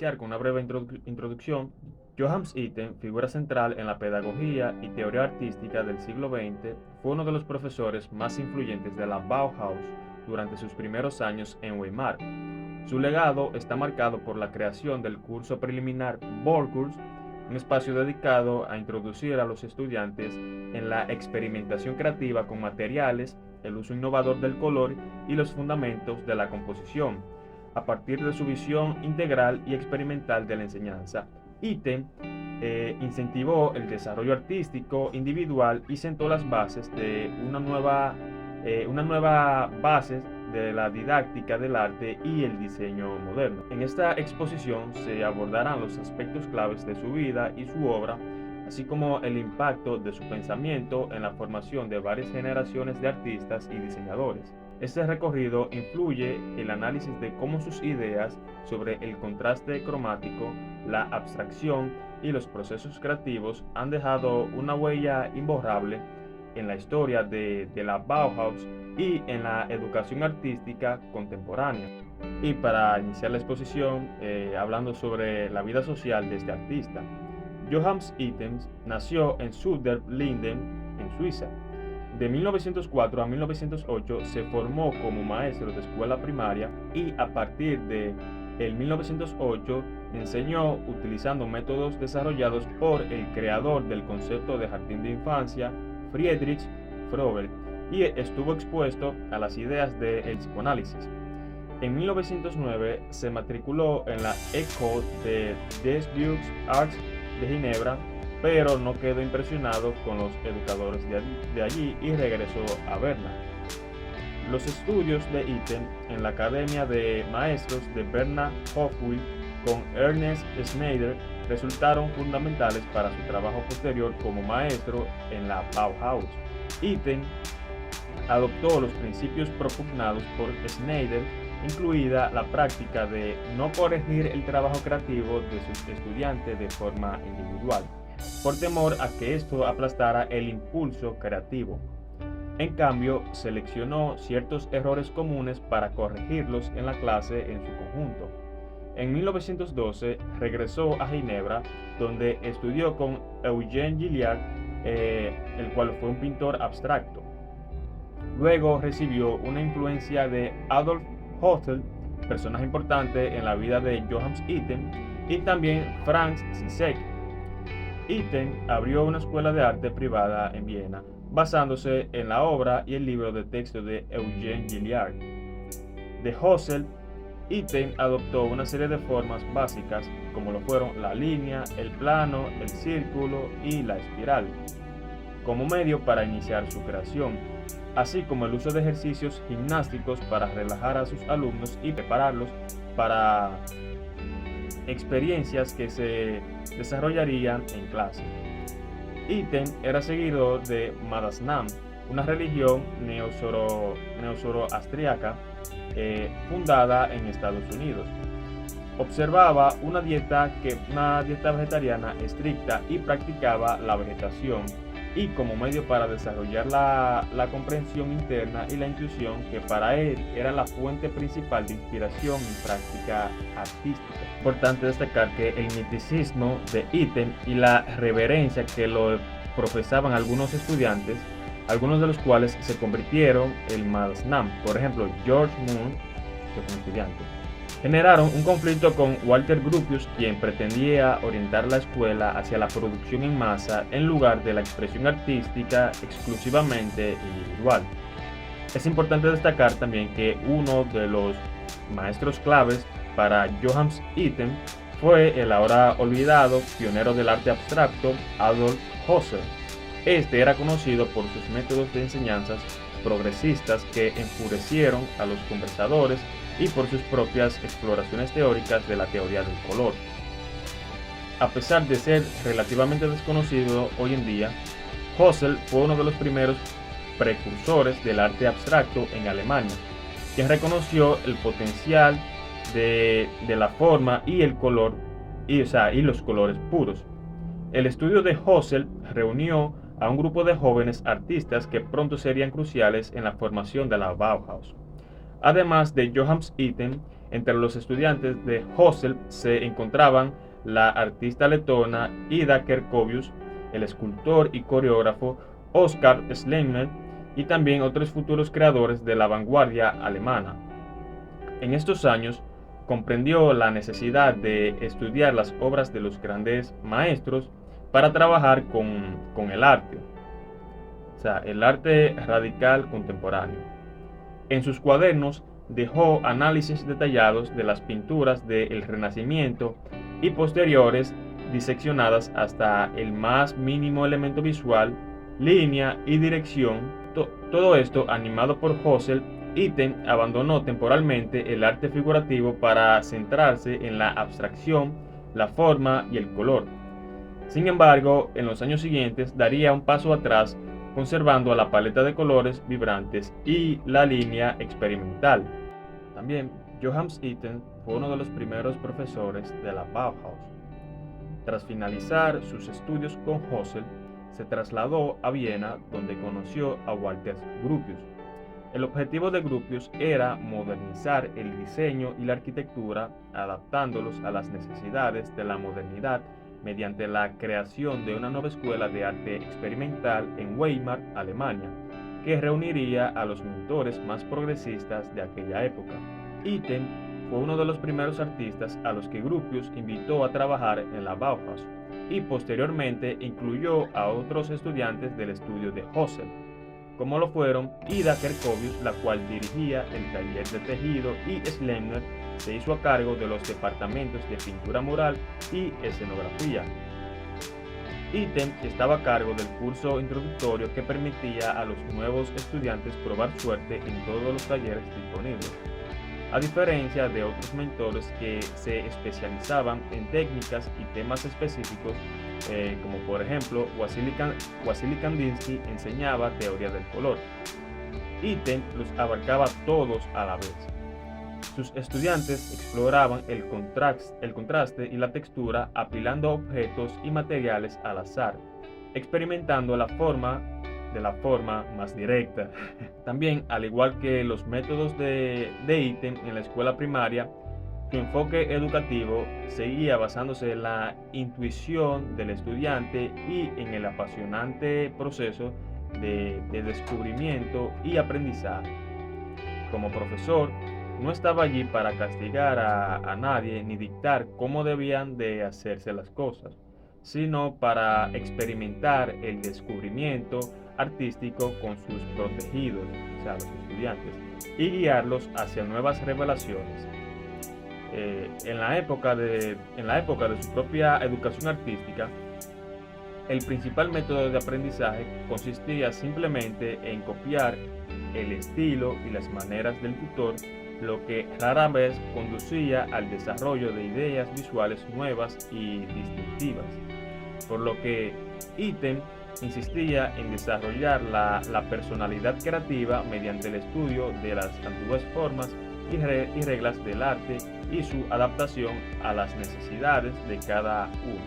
iniciar con una breve introducción, Johannes Itten, figura central en la pedagogía y teoría artística del siglo XX, fue uno de los profesores más influyentes de la Bauhaus durante sus primeros años en Weimar. Su legado está marcado por la creación del curso preliminar Bauhaus, un espacio dedicado a introducir a los estudiantes en la experimentación creativa con materiales, el uso innovador del color y los fundamentos de la composición, a partir de su visión integral y experimental de la enseñanza. Itten incentivó el desarrollo artístico individual y sentó las bases de una nueva base de la didáctica del arte y el diseño moderno. En esta exposición se abordarán los aspectos claves de su vida y su obra, así como el impacto de su pensamiento en la formación de varias generaciones de artistas y diseñadores. Este recorrido incluye el análisis de cómo sus ideas sobre el contraste cromático, la abstracción y los procesos creativos han dejado una huella imborrable en la historia de la Bauhaus y en la educación artística contemporánea. Y para iniciar la exposición, hablando sobre la vida social de este artista, Johannes Itten nació en Zuiderlinden, en Suiza. De 1904 a 1908 se formó como maestro de escuela primaria y a partir de 1908 enseñó utilizando métodos desarrollados por el creador del concepto de jardín de infancia, Friedrich Frober, y estuvo expuesto a las ideas del psicoanálisis. En 1909 se matriculó en la École des Beaux-Arts de Ginebra, pero no quedó impresionado con los educadores de allí y regresó a Berna. Los estudios de Itten en la Academia de Maestros de Berna Hofwil con Ernest Schneider resultaron fundamentales para su trabajo posterior como maestro en la Bauhaus. Itten adoptó los principios propugnados por Schneider, incluida la práctica de no corregir el trabajo creativo de sus estudiantes de forma individual, por temor a que esto aplastara el impulso creativo. En cambio, seleccionó ciertos errores comunes para corregirlos en la clase en su conjunto. En 1912 regresó a Ginebra, donde estudió con Eugène Gilliard, el cual fue un pintor abstracto. Luego recibió una influencia de Adolf Husserl, personaje importante en la vida de Johannes Itten, y también Franz Zizek. Itten abrió una escuela de arte privada en Viena, basándose en la obra y el libro de texto de Eugène Gilliard. De Husserl, Itten adoptó una serie de formas básicas, como lo fueron la línea, el plano, el círculo y la espiral, como medio para iniciar su creación, así como el uso de ejercicios gimnásticos para relajar a sus alumnos y prepararlos para experiencias que se desarrollarían en clase. Itten era seguidor de Madasnam, una religión neozoroastriaca fundada en Estados Unidos. Observaba una dieta vegetariana estricta y practicaba la vegetación, y como medio para desarrollar la comprensión interna y la intuición que para él era la fuente principal de inspiración y práctica artística. Es importante destacar que el miticismo de Itten y la reverencia que lo profesaban algunos estudiantes, algunos de los cuales se convirtieron en Madasnam, por ejemplo George Moon, que fue un estudiante, generaron un conflicto con Walter Gropius, quien pretendía orientar la escuela hacia la producción en masa en lugar de la expresión artística exclusivamente individual. Es importante destacar también que uno de los maestros claves para Johannes Itten fue el ahora olvidado pionero del arte abstracto Adolf Husserl. Este era conocido por sus métodos de enseñanzas progresistas que enfurecieron a los conversadores y por sus propias exploraciones teóricas de la teoría del color. A pesar de ser relativamente desconocido hoy en día, Husserl fue uno de los primeros precursores del arte abstracto en Alemania, quien reconoció el potencial de la forma y el color, y los colores puros. El estudio de Husserl reunió a un grupo de jóvenes artistas que pronto serían cruciales en la formación de la Bauhaus. Además de Johannes Itten, Entre los estudiantes de Husserl se encontraban la artista letona Ida Kerkovius, el escultor y coreógrafo Oskar Schlemmer y también otros futuros creadores de la vanguardia alemana. En estos años comprendió la necesidad de estudiar las obras de los grandes maestros para trabajar con el arte, o sea, el arte radical contemporáneo. En sus cuadernos dejó análisis detallados de las pinturas del Renacimiento y posteriores, diseccionadas hasta el más mínimo elemento visual, línea y dirección. Todo esto animado por Husserl. Itten abandonó temporalmente el arte figurativo para centrarse en la abstracción, la forma y el color. Sin embargo, en los años siguientes daría un paso atrás, conservando la paleta de colores vibrantes y la línea experimental. También, Johannes Itten fue uno de los primeros profesores de la Bauhaus. Tras finalizar sus estudios con Husserl, se trasladó a Viena, donde conoció a Walter Gropius. El objetivo de Gropius era modernizar el diseño y la arquitectura, adaptándolos a las necesidades de la modernidad mediante la creación de una nueva escuela de arte experimental en Weimar, Alemania, que reuniría a los mentores más progresistas de aquella época. Itten fue uno de los primeros artistas a los que Gropius invitó a trabajar en la Bauhaus y posteriormente incluyó a otros estudiantes del estudio de Husserl, como lo fueron Ida Kerkovius, la cual dirigía el taller de tejido, y Schlemmer se hizo a cargo de los departamentos de pintura mural y escenografía. Itten estaba a cargo del curso introductorio que permitía a los nuevos estudiantes probar suerte en todos los talleres disponibles, a diferencia de otros mentores que se especializaban en técnicas y temas específicos, como por ejemplo Wassily Kandinsky enseñaba teoría del color. Itten los abarcaba todos a la vez. Sus estudiantes exploraban el contraste y la textura, apilando objetos y materiales al azar, experimentando la forma más directa. También, al igual que los métodos de Itten en la escuela primaria, su enfoque educativo seguía basándose en la intuición del estudiante y en el apasionante proceso de descubrimiento y aprendizaje. Como profesor, no estaba allí para castigar a nadie ni dictar cómo debían de hacerse las cosas, sino para experimentar el descubrimiento artístico con sus protegidos, o sea, los estudiantes, y guiarlos hacia nuevas revelaciones. En la época de su propia educación artística, el principal método de aprendizaje consistía simplemente en copiar el estilo y las maneras del tutor, lo que rara vez conducía al desarrollo de ideas visuales nuevas y distintivas, por lo que Itten insistía en desarrollar la personalidad creativa mediante el estudio de las antiguas formas y reglas del arte y su adaptación a las necesidades de cada uno.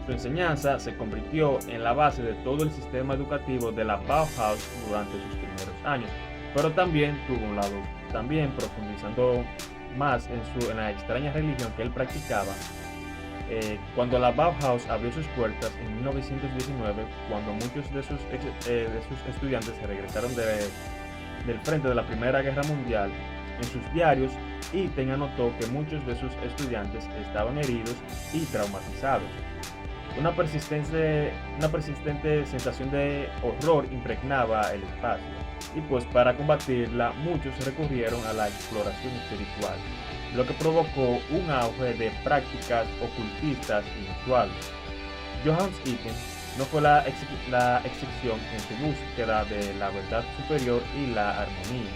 Su enseñanza se convirtió en la base de todo el sistema educativo de la Bauhaus durante sus primeros años, pero también tuvo un lado, profundizando más en la extraña religión que él practicaba. Cuando la Bauhaus abrió sus puertas en 1919, cuando muchos de sus estudiantes se regresaron del frente de la Primera Guerra Mundial, en sus diarios, Itten anotó que muchos de sus estudiantes estaban heridos y traumatizados. Una persistente sensación de horror impregnaba el espacio, y pues para combatirla muchos recurrieron a la exploración espiritual, lo que provocó un auge de prácticas ocultistas inusuales. Johannes Itten no fue la excepción en su búsqueda de la verdad superior y la armonía.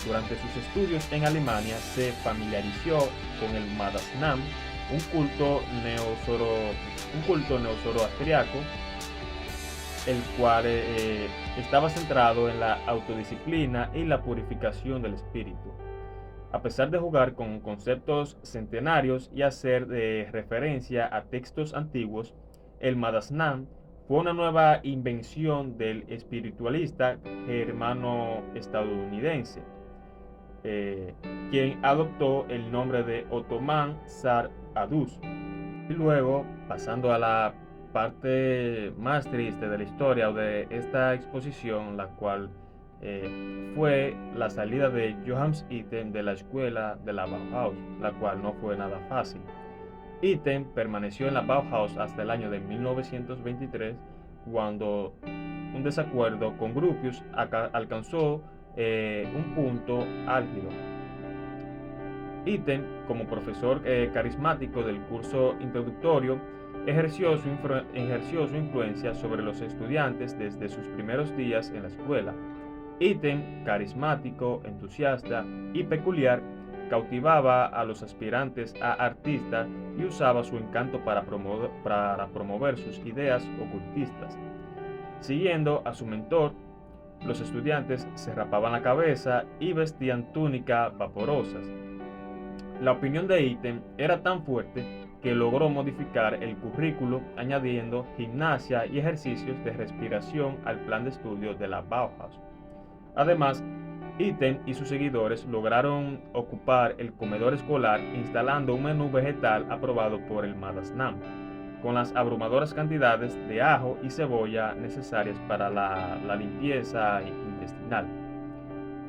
Durante sus estudios en Alemania se familiarizó con el Madasnam, un culto neozoroastriaco, el cual estaba centrado en la autodisciplina y la purificación del espíritu. A pesar de jugar con conceptos centenarios y hacer referencia a textos antiguos, el Madasnam fue una nueva invención del espiritualista germano-estadounidense eh, quien adoptó el nombre de Otoman Zar Adus. Y luego, pasando a la parte más triste de la historia o de esta exposición, la cual fue la salida de Johannes Itten de la escuela de la Bauhaus, la cual no fue nada fácil. Itten permaneció en la Bauhaus hasta el año de 1923, cuando un desacuerdo con Gropius alcanzó un punto álgido. Itten, como profesor carismático del curso introductorio, ejerció su influencia sobre los estudiantes desde sus primeros días en la escuela. Itten, carismático, entusiasta y peculiar, cautivaba a los aspirantes a artista y usaba su encanto para promover sus ideas ocultistas. Siguiendo a su mentor, los estudiantes se rapaban la cabeza y vestían túnicas vaporosas. La opinión de Itten era tan fuerte que logró modificar el currículo añadiendo gimnasia y ejercicios de respiración al plan de estudio de la Bauhaus. Además, Itten y sus seguidores lograron ocupar el comedor escolar instalando un menú vegetal aprobado por el Madasnam, con las abrumadoras cantidades de ajo y cebolla necesarias para la limpieza intestinal.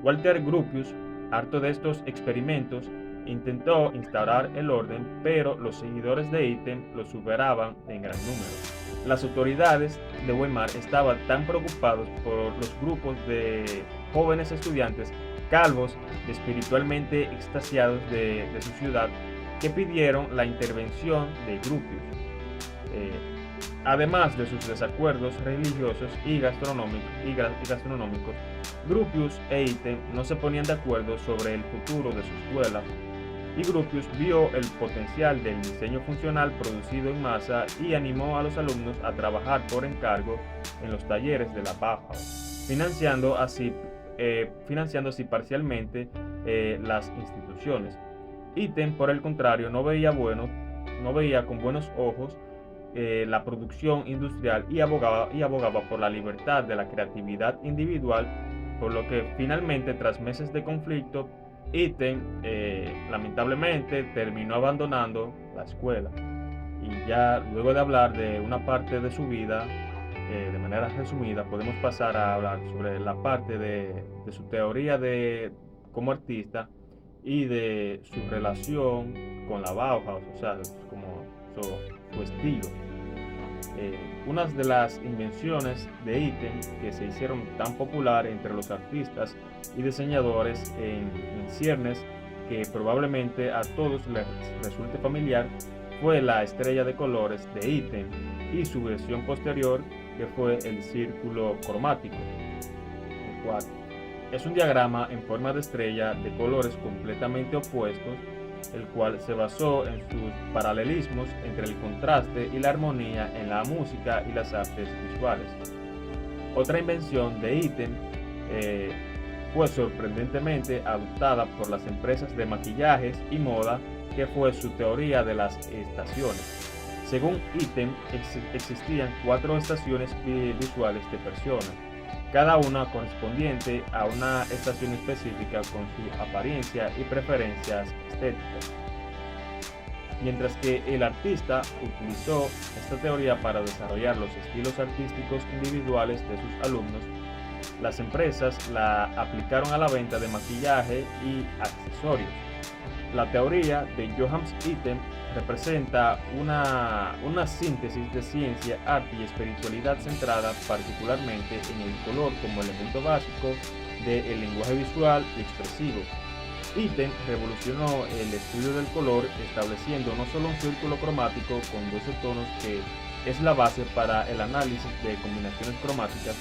Walter Gropius, harto de estos experimentos, intentó instaurar el orden, pero los seguidores de Itten lo superaban en gran número. Las autoridades de Weimar estaban tan preocupados por los grupos de jóvenes estudiantes calvos, espiritualmente extasiados de su ciudad, que pidieron la intervención de Gropius. Además de sus desacuerdos religiosos y gastronómicos, Gropius e Itten no se ponían de acuerdo sobre el futuro de su escuela, y Gropius vio el potencial del diseño funcional producido en masa y animó a los alumnos a trabajar por encargo en los talleres de la Bauhaus, financiando así parcialmente las instituciones. Itten, por el contrario, no veía con buenos ojos la producción industrial y abogaba por la libertad de la creatividad individual, por lo que finalmente, tras meses de conflicto, Itten lamentablemente terminó abandonando la escuela. Y ya luego de hablar de una parte de su vida, de manera resumida, podemos pasar a hablar sobre la parte de su teoría como artista y de su relación con la Bauhaus, o sea, como su estilo. Unas de las invenciones de Itten que se hicieron tan popular entre los artistas y diseñadores en ciernes, que probablemente a todos les resulte familiar, fue la estrella de colores de Itten y su versión posterior, que fue el círculo cromático, el cual es un diagrama en forma de estrella de colores completamente opuestos, el cual se basó en sus paralelismos entre el contraste y la armonía en la música y las artes visuales. Otra invención de Itten fue sorprendentemente adoptada por las empresas de maquillajes y moda, que fue su teoría de las estaciones. Según Itten, existían 4 estaciones visuales de personas, cada una correspondiente a una estación específica con su apariencia y preferencias estéticas. Mientras que el artista utilizó esta teoría para desarrollar los estilos artísticos individuales de sus alumnos, las empresas la aplicaron a la venta de maquillaje y accesorios. La teoría de Johannes Itten representa una síntesis de ciencia, arte y espiritualidad centrada particularmente en el color como elemento básico del lenguaje visual y expresivo. Itten revolucionó el estudio del color, estableciendo no solo un círculo cromático con 12 tonos, que es la base para el análisis de combinaciones cromáticas,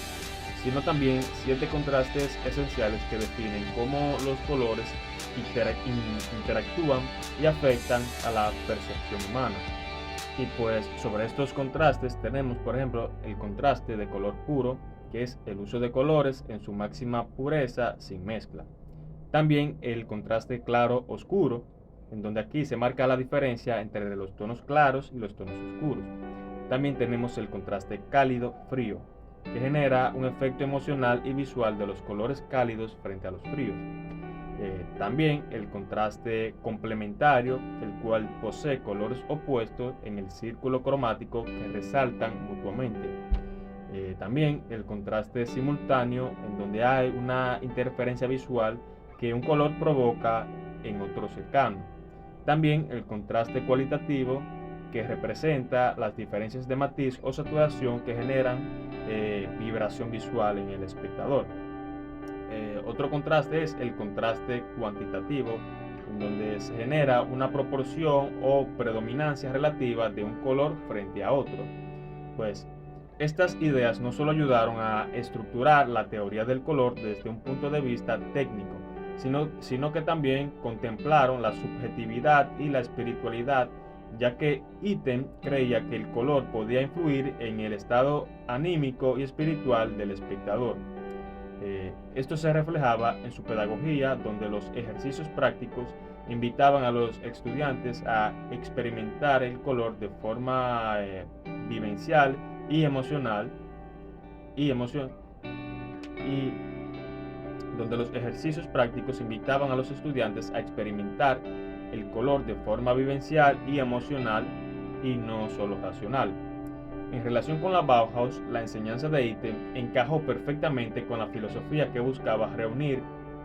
sino también 7 contrastes esenciales que definen cómo los colores interactúan y afectan a la percepción humana. Y pues sobre estos contrastes tenemos, por ejemplo, el contraste de color puro, que es el uso de colores en su máxima pureza sin mezcla. También el contraste claro-oscuro, en donde aquí se marca la diferencia entre los tonos claros y los tonos oscuros. También tenemos el contraste cálido-frío, que genera un efecto emocional y visual de los colores cálidos frente a los fríos. También el contraste complementario, el cual posee colores opuestos en el círculo cromático que resaltan mutuamente. También el contraste simultáneo, en donde hay una interferencia visual que un color provoca en otro cercano. También el contraste cualitativo, que representa las diferencias de matiz o saturación que generan vibración visual en el espectador. Otro contraste es el contraste cuantitativo, en donde se genera una proporción o predominancia relativa de un color frente a otro. Pues estas ideas no solo ayudaron a estructurar la teoría del color desde un punto de vista técnico, sino que también contemplaron la subjetividad y la espiritualidad, ya que Itten creía que el color podía influir en el estado anímico y espiritual del espectador. Esto se reflejaba en su pedagogía, donde los ejercicios prácticos invitaban a los estudiantes a experimentar el color de forma vivencial y emocional, y donde los ejercicios prácticos invitaban a los estudiantes a experimentar el color de forma vivencial y emocional y no solo racional. En relación con la Bauhaus, la enseñanza de Itten encajó perfectamente con la filosofía que buscaba reunir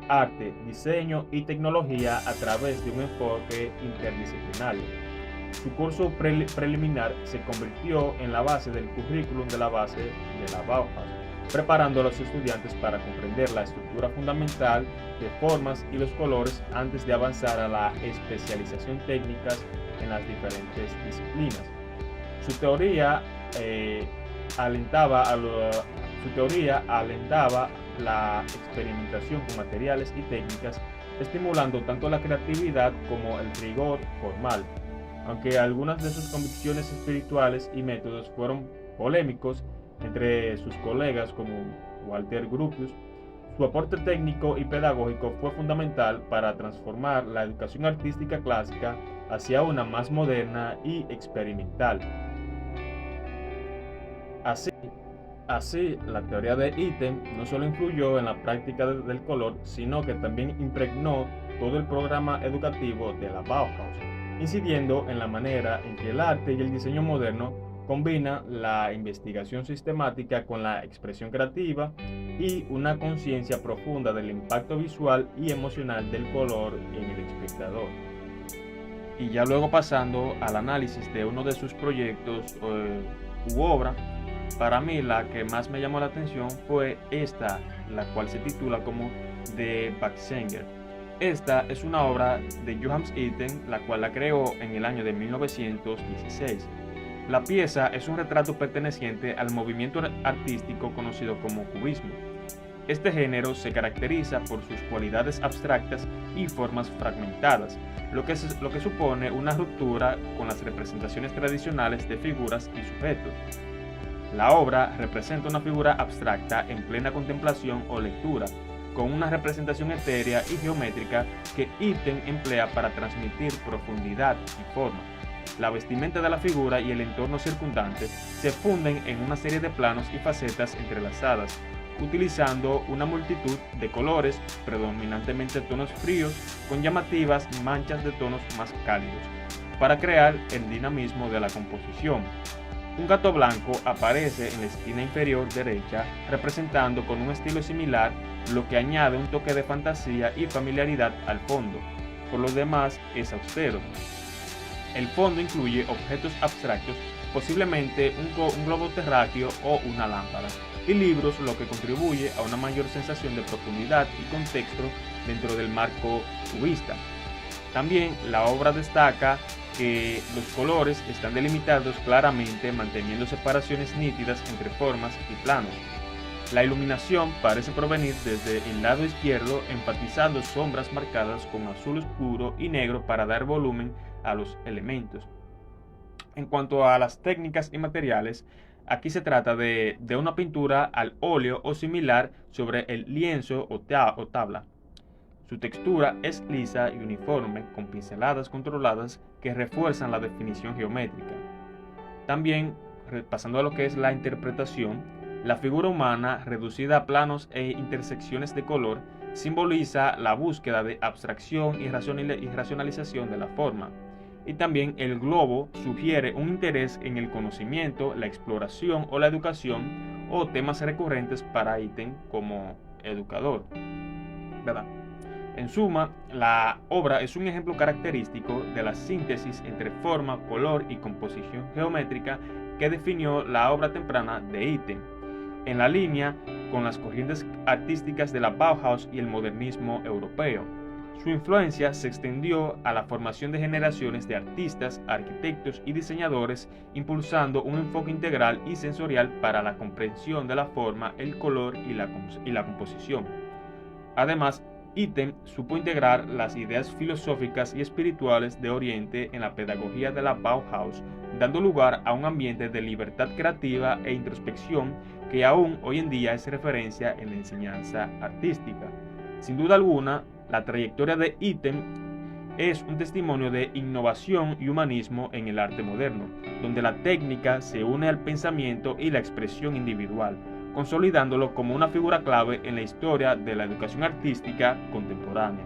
arte, diseño y tecnología a través de un enfoque interdisciplinario. Su curso preliminar se convirtió en la base del currículum de la base de la Bauhaus, preparando a los estudiantes para comprender la estructura fundamental de formas y los colores antes de avanzar a la especialización técnica en las diferentes disciplinas. Su teoría alentaba la experimentación con materiales y técnicas, estimulando tanto la creatividad como el rigor formal. Aunque algunas de sus convicciones espirituales y métodos fueron polémicos entre sus colegas como Walter Gropius, su aporte técnico y pedagógico fue fundamental para transformar la educación artística clásica hacia una más moderna y experimental. Así, la teoría de Itten no solo influyó en la práctica del color, sino que también impregnó todo el programa educativo de la Bauhaus, incidiendo en la manera en que el arte y el diseño moderno combinan la investigación sistemática con la expresión creativa y una conciencia profunda del impacto visual y emocional del color en el espectador. Y ya luego pasando al análisis de uno de sus proyectos u obra, para mí la que más me llamó la atención fue esta, la cual se titula como The Baxenger. Esta es una obra de Johannes Itten, la cual la creó en el año de 1916. La pieza es un retrato perteneciente al movimiento artístico conocido como cubismo. Este género se caracteriza por sus cualidades abstractas y formas fragmentadas, lo que supone una ruptura con las representaciones tradicionales de figuras y sujetos. La obra representa una figura abstracta en plena contemplación o lectura, con una representación etérea y geométrica que Itten emplea para transmitir profundidad y forma. La vestimenta de la figura y el entorno circundante se funden en una serie de planos y facetas entrelazadas, utilizando una multitud de colores, predominantemente tonos fríos, con llamativas manchas de tonos más cálidos, para crear el dinamismo de la composición. Un gato blanco aparece en la esquina inferior derecha, representando con un estilo similar, lo que añade un toque de fantasía y familiaridad al fondo. Por lo demás, es austero. El fondo incluye objetos abstractos, posiblemente un globo terráqueo o una lámpara, y libros, lo que contribuye a una mayor sensación de profundidad y contexto dentro del marco cubista. También la obra destaca que los colores están delimitados claramente, manteniendo separaciones nítidas entre formas y planos. La iluminación parece provenir desde el lado izquierdo, enfatizando sombras marcadas con azul oscuro y negro para dar volumen a los elementos. En cuanto a las técnicas y materiales, aquí se trata de una pintura al óleo o similar sobre el lienzo o tabla. Su textura es lisa y uniforme, con pinceladas controladas que refuerzan la definición geométrica. También, pasando a lo que es la interpretación, La figura humana, reducida a planos e intersecciones de color, simboliza la búsqueda de abstracción y racionalización de la forma. Y también el globo sugiere un interés en el conocimiento, la exploración o la educación, o temas recurrentes para ítem como educador, ¿verdad? En suma, la obra es un ejemplo característico de la síntesis entre forma, color y composición geométrica que definió la obra temprana de Itten, en la línea con las corrientes artísticas de la Bauhaus y el modernismo europeo. Su influencia se extendió a la formación de generaciones de artistas, arquitectos y diseñadores, impulsando un enfoque integral y sensorial para la comprensión de la forma, el color y la composición. Además, Itten supo integrar las ideas filosóficas y espirituales de Oriente en la pedagogía de la Bauhaus, dando lugar a un ambiente de libertad creativa e introspección que aún hoy en día es referencia en la enseñanza artística. Sin duda alguna, la trayectoria de Itten es un testimonio de innovación y humanismo en el arte moderno, donde la técnica se une al pensamiento y la expresión individual, consolidándolo como una figura clave en la historia de la educación artística contemporánea.